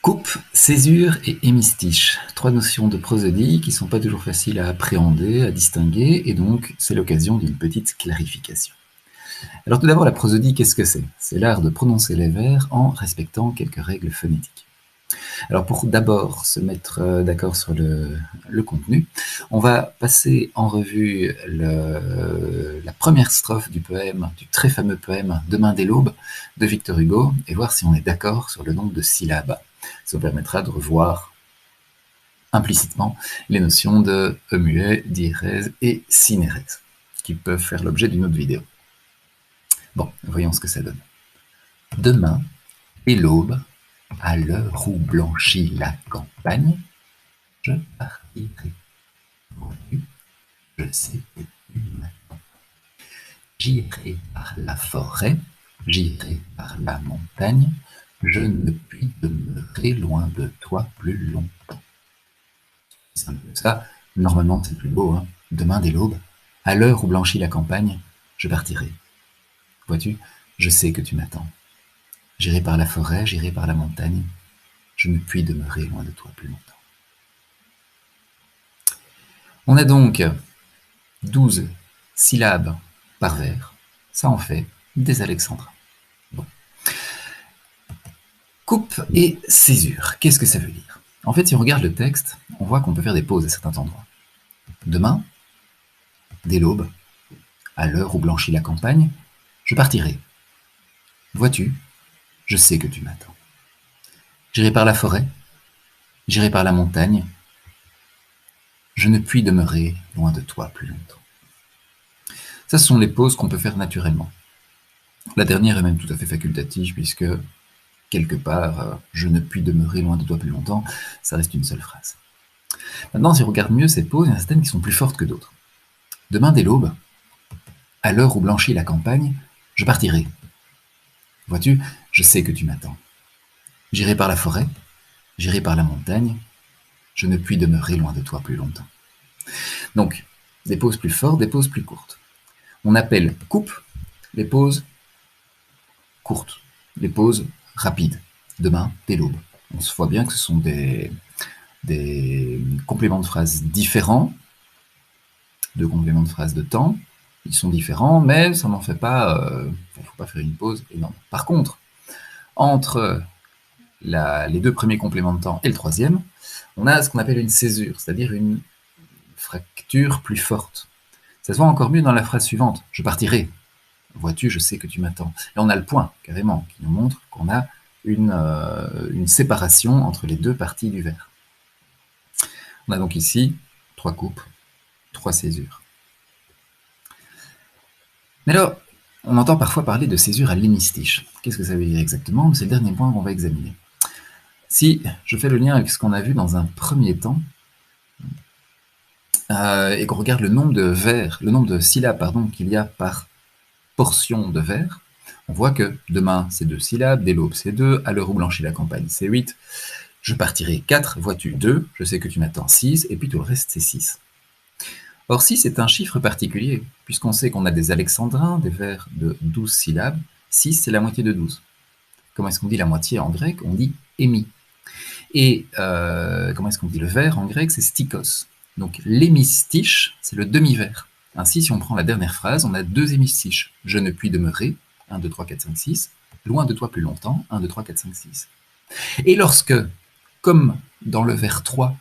Coupe, césure et hémistiche. Trois notions de prosodie qui ne sont pas toujours faciles à appréhender, à distinguer, et donc c'est l'occasion d'une petite clarification. Alors tout d'abord, la prosodie, qu'est-ce que c'est? C'est l'art de prononcer les vers en respectant quelques règles phonétiques. Alors pour d'abord se mettre d'accord sur le contenu, on va passer en revue la première strophe du poème, du très fameux poème Demain dès l'aube de Victor Hugo, et voir si on est d'accord sur le nombre de syllabes. Ça permettra de revoir implicitement les notions de muet, diérèse et synérèse, qui peuvent faire l'objet d'une autre vidéo. Bon, voyons ce que ça donne. Demain est l'aube, à l'heure où blanchit la campagne, je partirai. Je sais que tu m'attends. J'irai par la forêt, j'irai par la montagne, je ne puis demeurer loin de toi plus longtemps. C'est un peu ça. Normalement, c'est plus beau. Hein. Demain dès l'aube, à l'heure où blanchit la campagne, je partirai. Vois-tu, je sais que tu m'attends. J'irai par la forêt, j'irai par la montagne, je ne puis demeurer loin de toi plus longtemps. On a donc 12 syllabes par vers. Ça en fait des alexandrins. Bon. Coupe et césure, qu'est-ce que ça veut dire? En fait, si on regarde le texte, on voit qu'on peut faire des pauses à certains endroits. Demain, dès l'aube, à l'heure où blanchit la campagne, je partirai. Vois-tu, je sais que tu m'attends. J'irai par la forêt, j'irai par la montagne, je ne puis demeurer loin de toi plus longtemps. Ça, ce sont les pauses qu'on peut faire naturellement. La dernière est même tout à fait facultative, puisque, quelque part, je ne puis demeurer loin de toi plus longtemps, ça reste une seule phrase. Maintenant, si on regarde mieux ces pauses, il y en a certaines qui sont plus fortes que d'autres. Demain dès l'aube, à l'heure où blanchit la campagne, je partirai. Vois-tu, je sais que tu m'attends. J'irai par la forêt, j'irai par la montagne, je ne puis demeurer loin de toi plus longtemps. Donc, des pauses plus fortes, des pauses plus courtes. On appelle coupe les pauses courtes, les pauses rapides. Demain, dès l'aube. On se voit bien que ce sont des compléments de phrases différents, deux compléments de phrases de temps. Ils sont différents, mais ça n'en fait pas... il ne faut pas faire une pause énorme. Par contre, entre les deux premiers compléments de temps et le troisième, on a ce qu'on appelle une césure, c'est-à-dire une fracture plus forte. Ça se voit encore mieux dans la phrase suivante. Je partirai. Vois-tu, je sais que tu m'attends. Et on a le point, carrément, qui nous montre qu'on a une séparation entre les deux parties du vers. On a donc ici 3 coupes, 3 césures. Mais alors, on entend parfois parler de césure à l'hémistiche. Qu'est-ce que ça veut dire exactement? C'est le dernier point qu'on va examiner. Si je fais le lien avec ce qu'on a vu dans un premier temps, et qu'on regarde le nombre de vers, le nombre de syllabes qu'il y a par portion de vers, on voit que demain c'est 2 syllabes, dès l'aube c'est 2, à l'heure où blanchit la campagne c'est 8, je partirai 4, vois-tu 2, je sais que tu m'attends 6, et puis tout le reste c'est 6. Or 6 est un chiffre particulier, puisqu'on sait qu'on a des alexandrins, des vers de 12 syllabes, 6 c'est la moitié de 12. Comment est-ce qu'on dit la moitié en grec? On dit hémi. Et comment est-ce qu'on dit le vers en grec? C'est stikos. Donc l'hémistiche, c'est le demi-vers. Ainsi, si on prend la dernière phrase, on a 2 hémistiches. Je ne puis demeurer, 1, 2, 3, 4, 5, 6. Loin de toi plus longtemps, 1, 2, 3, 4, 5, 6. Et lorsque, comme dans le vers 3,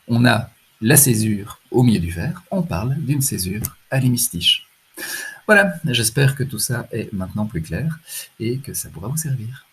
on a la césure au milieu du vers, on parle d'une césure à l'hémistiche. Voilà, j'espère que tout ça est maintenant plus clair et que ça pourra vous servir.